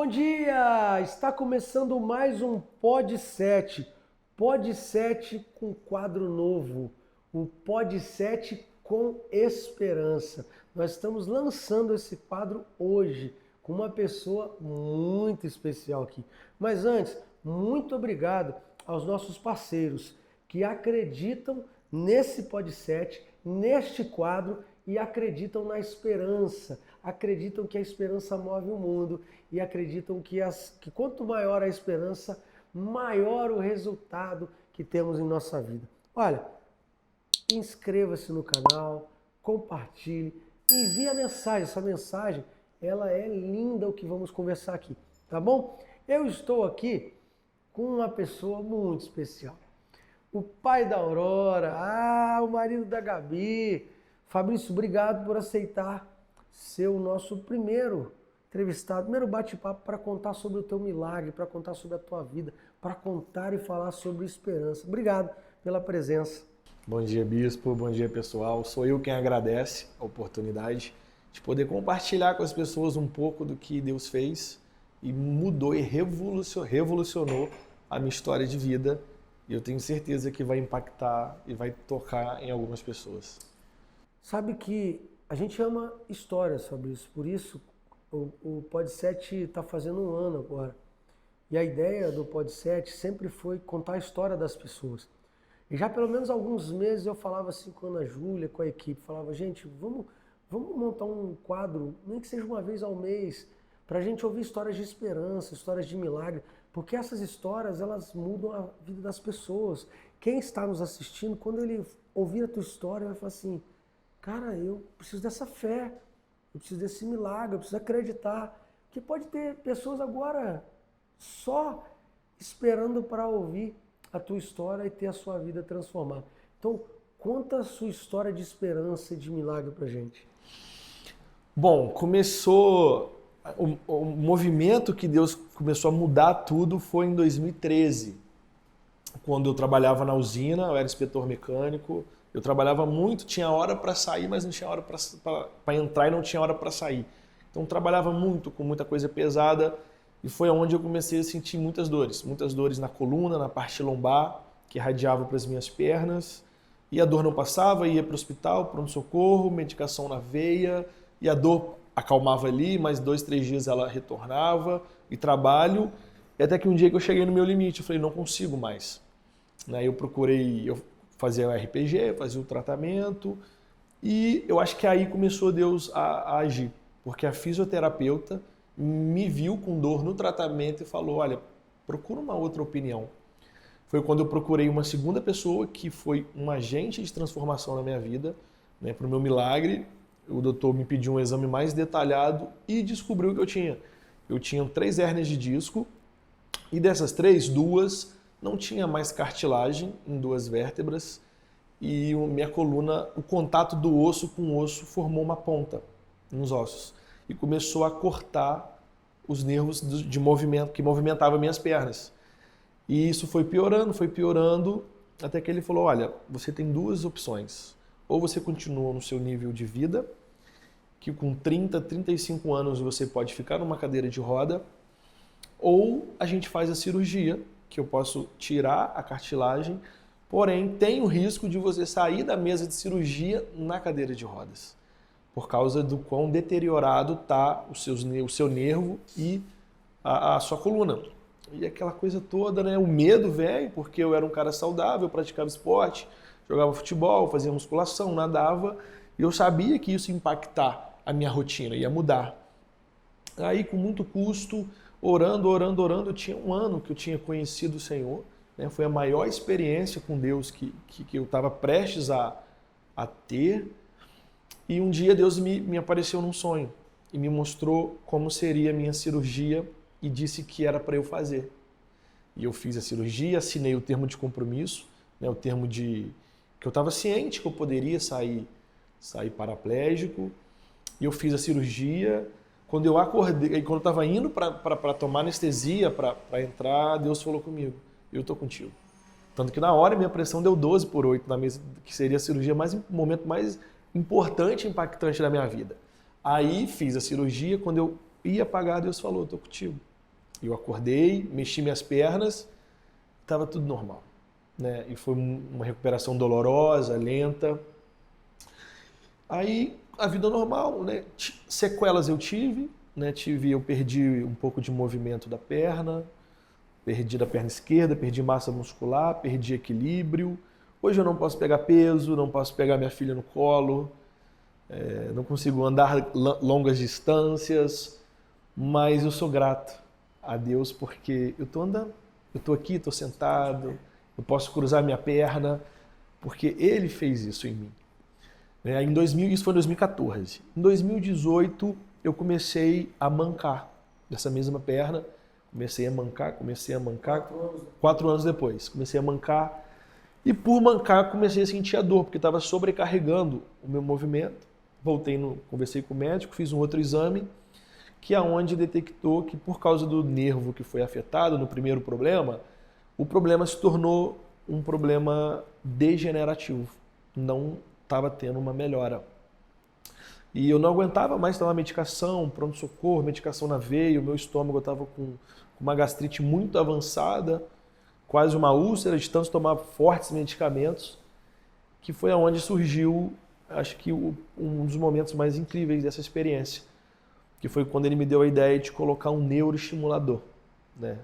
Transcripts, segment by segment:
Bom dia! Está começando mais um Pod 7. Pod 7 com quadro novo. O Pod 7 com esperança. Nós estamos lançando esse quadro hoje com uma pessoa muito especial aqui. Mas antes, muito obrigado aos nossos parceiros que acreditam nesse Pod 7, neste quadro e acreditam na esperança. Acreditam que a esperança move o mundo e acreditam que quanto maior a esperança, maior o resultado que temos em nossa vida. Olha, inscreva-se no canal, compartilhe, envie a mensagem. Essa mensagem, ela é linda o que vamos conversar aqui, tá bom? Eu estou aqui com uma pessoa muito especial. O pai da Aurora, o marido da Gabi. Fabrício, obrigado por aceitar ser o nosso primeiro entrevistado, primeiro bate-papo para contar sobre o teu milagre, para contar sobre a tua vida, para contar e falar sobre esperança. Obrigado pela presença. Bom dia, Bispo. Bom dia, pessoal. Sou eu quem agradece a oportunidade de poder compartilhar com as pessoas um pouco do que Deus fez e mudou e revolucionou a minha história de vida. E eu tenho certeza que vai impactar e vai tocar em algumas pessoas. Sabe que a gente ama histórias, Fabrício, por isso o Pod 7 está fazendo um ano agora. E a ideia do Pod 7 sempre foi contar a história das pessoas. E já pelo menos alguns meses eu falava assim com a Ana Júlia, com a equipe, falava, gente, vamos montar um quadro, nem que seja uma vez ao mês, para a gente ouvir histórias de esperança, histórias de milagre, porque essas histórias, elas mudam a vida das pessoas. Quem está nos assistindo, quando ele ouvir a tua história, vai falar assim, cara, eu preciso dessa fé, eu preciso desse milagre, eu preciso acreditar. Que pode ter pessoas agora só esperando para ouvir a tua história e ter a sua vida transformada. Então, conta a sua história de esperança e de milagre pra gente. Bom, começou... O movimento que Deus começou a mudar tudo foi em 2013, quando eu trabalhava na usina, eu era inspetor mecânico. Eu trabalhava muito, tinha hora para sair, mas não tinha hora para entrar e não tinha hora para sair. Então trabalhava muito, com muita coisa pesada, e foi onde eu comecei a sentir muitas dores na coluna, na parte lombar, que irradiava para as minhas pernas, e a dor não passava, ia para o hospital, pronto-socorro, medicação na veia, e a dor acalmava ali, mas 2, 3 dias ela retornava, e trabalho, e até que um dia que eu cheguei no meu limite, eu falei, não consigo mais. Eu procurei... Fazia o RPG, fazia o tratamento e eu acho que aí começou Deus a agir, porque a fisioterapeuta me viu com dor no tratamento e falou, olha, procura uma outra opinião. Foi quando eu procurei uma segunda pessoa que foi um agente de transformação na minha vida, para o meu milagre. O doutor me pediu um exame mais detalhado e descobriu que eu tinha. Eu tinha 3 hérnias de disco e dessas 3, 2... não tinha mais cartilagem em 2 vértebras e minha coluna, o contato do osso com o osso formou uma ponta nos ossos e começou a cortar os nervos de movimento que movimentavam minhas pernas. E isso foi piorando, até que ele falou, olha, você tem 2 opções. Ou você continua no seu nível de vida, que com 30, 35 anos você pode ficar numa cadeira de roda, ou a gente faz a cirurgia, que eu posso tirar a cartilagem, porém tem o risco de você sair da mesa de cirurgia na cadeira de rodas, por causa do quão deteriorado está o seu nervo e a sua coluna. E aquela coisa toda, o medo veio, porque eu era um cara saudável, eu praticava esporte, jogava futebol, fazia musculação, nadava, e eu sabia que isso ia impactar a minha rotina, ia mudar. Aí, com muito custo, orando, eu tinha 1 ano que eu tinha conhecido o Senhor, foi a maior experiência com Deus que eu estava prestes a ter, e um dia Deus me apareceu num sonho e me mostrou como seria a minha cirurgia e disse que era para eu fazer. E eu fiz a cirurgia, assinei o termo de compromisso, o termo de que eu estava ciente que eu poderia sair paraplégico, e eu fiz a cirurgia. Quando eu acordei, quando eu estava indo para tomar anestesia, para entrar, Deus falou comigo, eu estou contigo. Tanto que na hora minha pressão deu 12/8 na mesa, que seria a cirurgia o momento mais importante e impactante da minha vida. Aí fiz a cirurgia, quando eu ia pagar, Deus falou, eu estou contigo. Eu acordei, mexi minhas pernas, estava tudo normal, né? E foi uma recuperação dolorosa, lenta. Aí a vida normal, né? Sequelas eu tive, né? Eu perdi um pouco de movimento da perna, perdi da perna esquerda, perdi massa muscular, perdi equilíbrio. Hoje eu não posso pegar peso, não posso pegar minha filha no colo, não consigo andar longas distâncias, mas eu sou grato a Deus porque eu tô andando, eu tô aqui, tô sentado, eu posso cruzar minha perna, porque Ele fez isso em mim. Isso foi em 2014. Em 2018 eu comecei a mancar dessa mesma perna, comecei a mancar. 4 anos depois, comecei a mancar. E por mancar comecei a sentir a dor, porque estava sobrecarregando o meu movimento. Conversei com o médico, fiz um outro exame, que é onde detectou que por causa do nervo que foi afetado no primeiro problema, o problema se tornou um problema degenerativo. Não estava tendo uma melhora. E eu não aguentava mais tomar medicação, pronto-socorro, medicação na veia, o meu estômago estava com uma gastrite muito avançada, quase uma úlcera, de tanto tomar fortes medicamentos, que foi aonde surgiu, acho que um dos momentos mais incríveis dessa experiência, que foi quando ele me deu a ideia de colocar um neuroestimulador, né?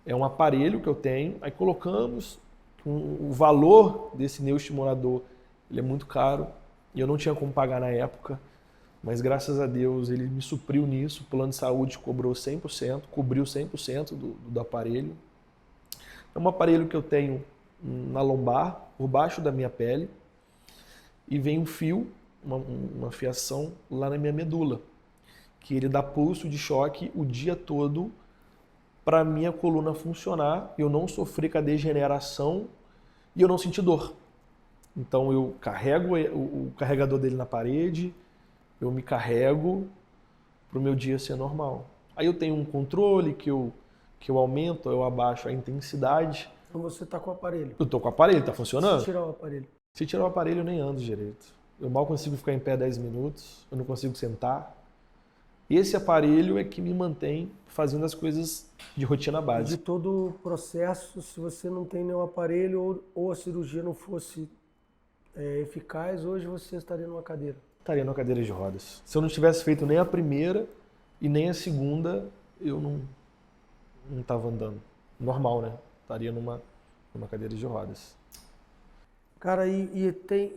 É um aparelho que eu tenho, aí colocamos, o valor desse neuroestimulador, ele é muito caro, e eu não tinha como pagar na época, mas graças a Deus ele me supriu nisso, o plano de saúde cobriu 100% do aparelho. É um aparelho que eu tenho na lombar, por baixo da minha pele, e vem um fio, uma fiação lá na minha medula, que ele dá pulso de choque o dia todo para a minha coluna funcionar, eu não sofrer com a degeneração e eu não sentir dor. Então eu carrego o carregador dele na parede, eu me carrego para o meu dia ser normal. Aí eu tenho um controle que eu aumento, eu abaixo a intensidade. Então você está com o aparelho. Eu tô com o aparelho, tá funcionando? Se tirar o aparelho. Se tirar o aparelho, eu nem ando direito. Eu mal consigo ficar em pé 10 minutos, eu não consigo sentar. E esse aparelho é que me mantém fazendo as coisas de rotina De básica. todo o processo, se você não tem nenhum aparelho ou a cirurgia não fosse eficaz, hoje você estaria numa cadeira. Estaria numa cadeira de rodas. Se eu não tivesse feito nem a primeira e nem a segunda, eu não estava andando. Normal, né? Estaria numa cadeira de rodas. Cara, e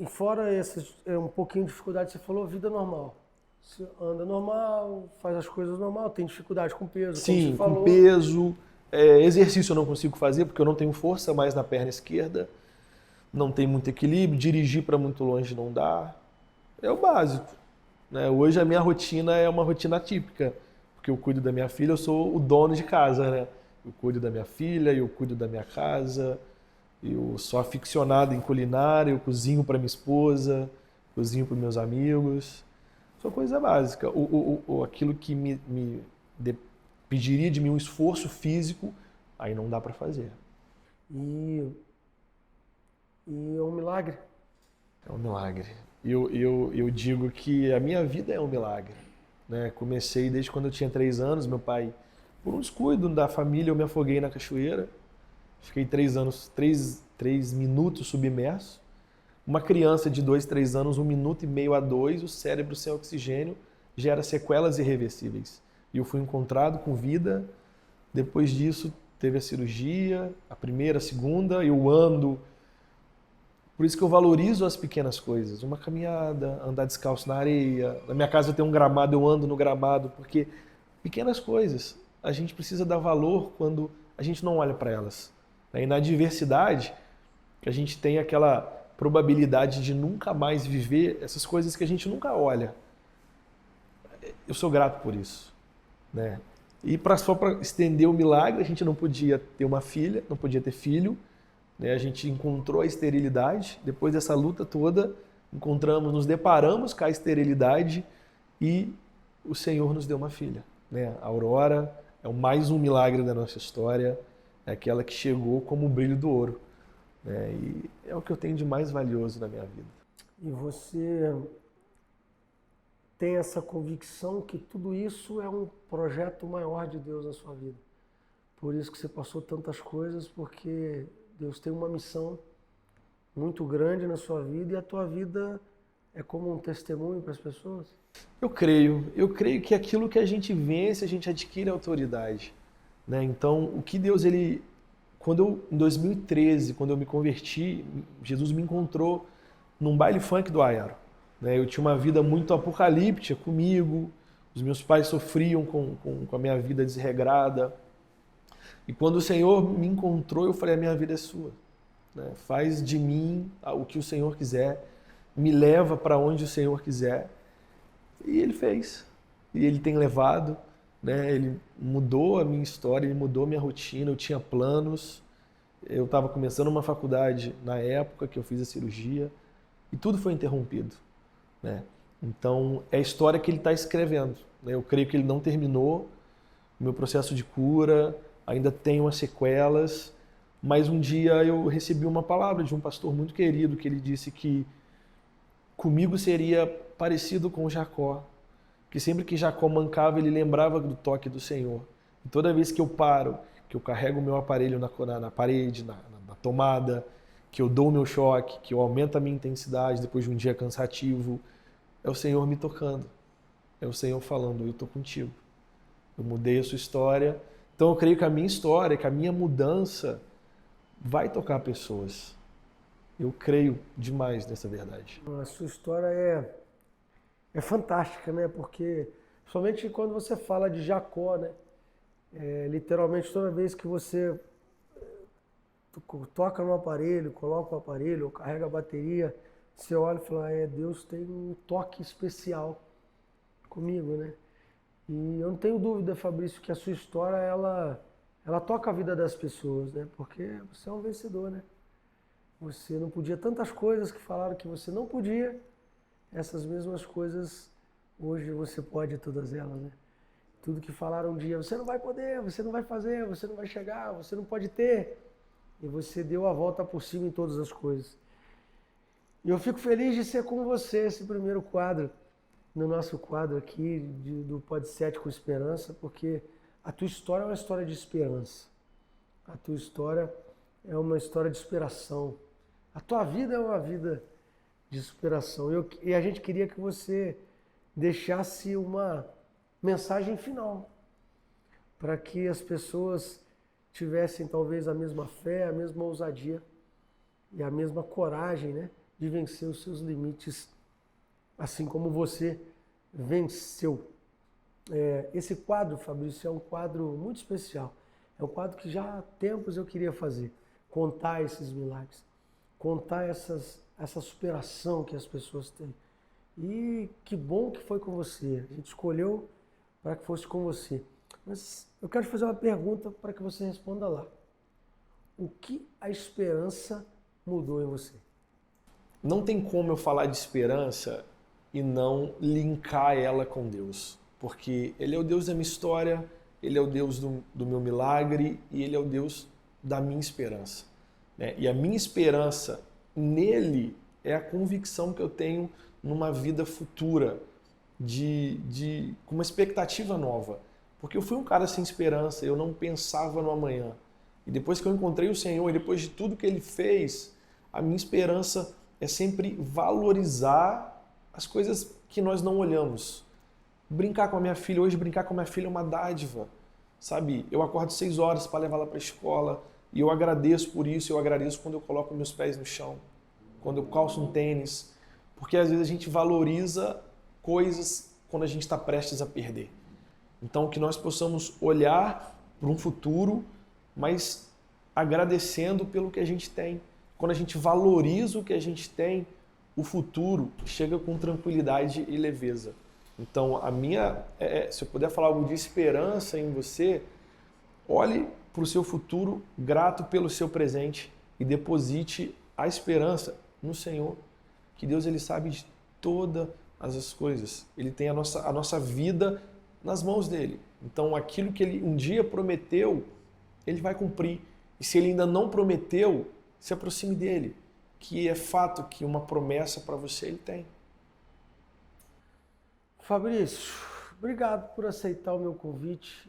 fora essas, um pouquinho de dificuldade, você falou vida normal. Você anda normal, faz as coisas normal, tem dificuldade com peso, como Sim, você falou. com peso. Exercício eu não consigo fazer porque eu não tenho força mais na perna esquerda. Não tem muito equilíbrio, dirigir para muito longe não dá. É o básico, né? Hoje a minha rotina é uma rotina atípica, porque eu cuido da minha filha, eu sou o dono de casa, né? Eu cuido da minha filha, eu cuido da minha casa, eu sou aficionado em culinária, eu cozinho para minha esposa, cozinho para meus amigos. Só coisa básica. Aquilo que pediria de mim um esforço físico, aí não dá para fazer. E é um milagre. É um milagre. Eu digo que a minha vida é um milagre, né? Comecei desde quando eu tinha 3 anos, meu pai, por um descuido da família, eu me afoguei na cachoeira. Fiquei 3 minutos submerso. Uma criança de 2, 3 anos, 1 minuto e meio a 2, o cérebro sem oxigênio gera sequelas irreversíveis. E eu fui encontrado com vida. Depois disso, teve a cirurgia, a primeira, a segunda, eu ando. Por isso que eu valorizo as pequenas coisas. Uma caminhada, andar descalço na areia. Na minha casa tem um gramado, eu ando no gramado, porque pequenas coisas. A gente precisa dar valor quando a gente não olha para elas. E na adversidade, a gente tem aquela probabilidade de nunca mais viver essas coisas que a gente nunca olha. Eu sou grato por isso, né? E só para estender o milagre, a gente não podia ter uma filha, não podia ter filho, né? A gente encontrou a esterilidade, depois dessa luta toda, nos deparamos com a esterilidade e o Senhor nos deu uma filha, né? A Aurora é mais um milagre da nossa história, é aquela que chegou como o brilho do ouro, né? E é o que eu tenho de mais valioso na minha vida. E você tem essa convicção que tudo isso é um projeto maior de Deus na sua vida. por isso que você passou tantas coisas, porque Deus tem uma missão muito grande na sua vida e a tua vida é como um testemunho para as pessoas. Eu creio que aquilo que a gente vence, a gente adquire autoridade, né? Então, o que Deus, em 2013, quando eu me converti, Jesus me encontrou num baile funk do Aero, né? Eu tinha uma vida muito apocalíptica comigo, os meus pais sofriam com a minha vida desregrada, e quando o Senhor me encontrou, eu falei, a minha vida é sua, né? Faz de mim o que o Senhor quiser, me leva para onde o Senhor quiser. E ele fez. E ele tem levado, né? Ele mudou a minha história, ele mudou a minha rotina, eu tinha planos. Eu estava começando uma faculdade na época que eu fiz a cirurgia e tudo foi interrompido, né? Então, é a história que ele está escrevendo, né? Eu creio que ele não terminou o meu processo de cura, ainda tem umas sequelas, mas um dia eu recebi uma palavra de um pastor muito querido que ele disse que comigo seria parecido com Jacó, que sempre que Jacó mancava, ele lembrava do toque do Senhor. E toda vez que eu paro, que eu carrego o meu aparelho na parede, na tomada, que eu dou o meu choque, que eu aumento a minha intensidade depois de um dia cansativo, é o Senhor me tocando. É o Senhor falando, eu estou contigo. Eu mudei a sua história. Então eu creio que a minha história, que a minha mudança vai tocar pessoas. Eu creio demais nessa verdade. A sua história é fantástica, né? Porque, somente quando você fala de Jacó, né? Literalmente, toda vez que você toca no aparelho, coloca o aparelho, ou carrega a bateria, você olha e fala, Deus tem um toque especial comigo, né? E eu não tenho dúvida, Fabrício, que a sua história, ela toca a vida das pessoas, né? Porque você é um vencedor, né? Você não podia tantas coisas que falaram que você não podia, essas mesmas coisas, hoje você pode todas elas, né? Tudo que falaram um dia, você não vai poder, você não vai fazer, você não vai chegar, você não pode ter. E você deu a volta por cima em todas as coisas. E eu fico feliz de ser com você, esse primeiro quadro, no nosso quadro aqui, do Pod 7 com Esperança, porque a tua história é uma história de esperança. A tua história é uma história de superação. A tua vida é uma vida de superação. E a gente queria que você deixasse uma mensagem final para que as pessoas tivessem talvez a mesma fé, a mesma ousadia e a mesma coragem, né, de vencer os seus limites, assim como você venceu. Esse quadro, Fabrício, é um quadro muito especial. É um quadro que já há tempos eu queria fazer, contar esses milagres, contar essa superação que as pessoas têm. E que bom que foi com você. A gente escolheu para que fosse com você. Mas eu quero te fazer uma pergunta para que você responda lá. O que a esperança mudou em você? Não tem como eu falar de esperança e não linkar ela com Deus. Porque Ele é o Deus da minha história, Ele é o Deus do meu milagre e Ele é o Deus da minha esperança, né? E a minha esperança nele é a convicção que eu tenho numa vida futura, com uma expectativa nova. Porque eu fui um cara sem esperança, eu não pensava no amanhã. E depois que eu encontrei o Senhor, e depois de tudo que Ele fez, a minha esperança é sempre valorizar as coisas que nós não olhamos. Brincar com a minha filha, hoje brincar com a minha filha é uma dádiva, sabe? Eu acordo 6 horas para levar ela para a escola e eu agradeço por isso, eu agradeço quando eu coloco meus pés no chão, quando eu calço um tênis, porque às vezes a gente valoriza coisas quando a gente está prestes a perder. Então, que nós possamos olhar para um futuro, mas agradecendo pelo que a gente tem. Quando a gente valoriza o que a gente tem, o futuro chega com tranquilidade e leveza. Então, se eu puder falar algo de esperança em você, olhe para o seu futuro grato pelo seu presente e deposite a esperança no Senhor, que Deus ele sabe de todas as coisas. Ele tem a nossa vida nas mãos dele. Então, aquilo que ele um dia prometeu, ele vai cumprir. E se ele ainda não prometeu, se aproxime dele, que é fato que uma promessa para você ele tem. Fabrício, obrigado por aceitar o meu convite.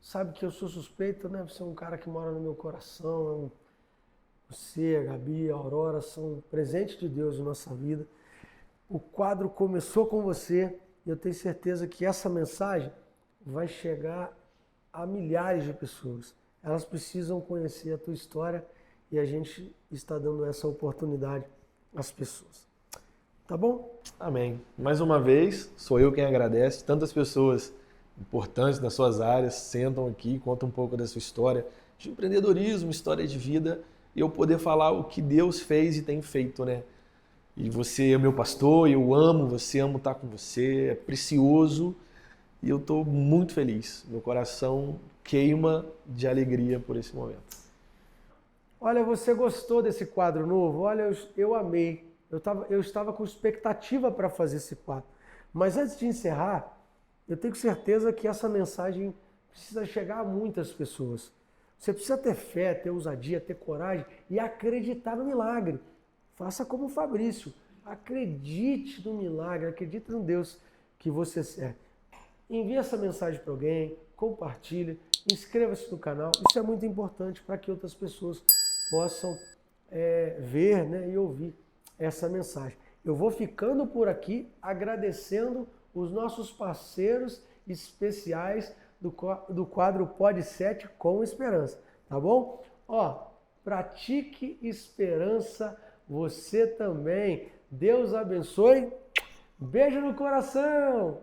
sabe que eu sou suspeito, né? Você é um cara que mora no meu coração. Você, a Gabi, a Aurora são presentes de Deus em nossa vida. O quadro começou com você e eu tenho certeza que essa mensagem vai chegar a milhares de pessoas. Elas precisam conhecer a tua história e a gente está dando essa oportunidade às pessoas. Tá bom? Amém. Mais uma vez, sou eu quem agradece. Tantas pessoas importantes nas suas áreas sentam aqui, contam um pouco da sua história de empreendedorismo, história de vida, e eu poder falar o que Deus fez e tem feito, né? E você é meu pastor, eu amo você, amo estar com você, é precioso e eu estou muito feliz. Meu coração queima de alegria por esse momento. Olha, você gostou desse quadro novo? Olha, eu amei. Eu estava com expectativa para fazer esse quadro. Mas antes de encerrar, eu tenho certeza que essa mensagem precisa chegar a muitas pessoas. Você precisa ter fé, ter ousadia, ter coragem e acreditar no milagre. Faça como o Fabrício. Acredite no milagre, acredite no Deus que você serve. Envie essa mensagem para alguém, compartilhe, inscreva-se no canal. Isso é muito importante para que outras pessoas possam ver, né, e ouvir essa mensagem. Eu vou ficando por aqui agradecendo os nossos parceiros especiais do quadro Pod 7 com Esperança, tá bom? Ó, pratique esperança você também. Deus abençoe. Beijo no coração.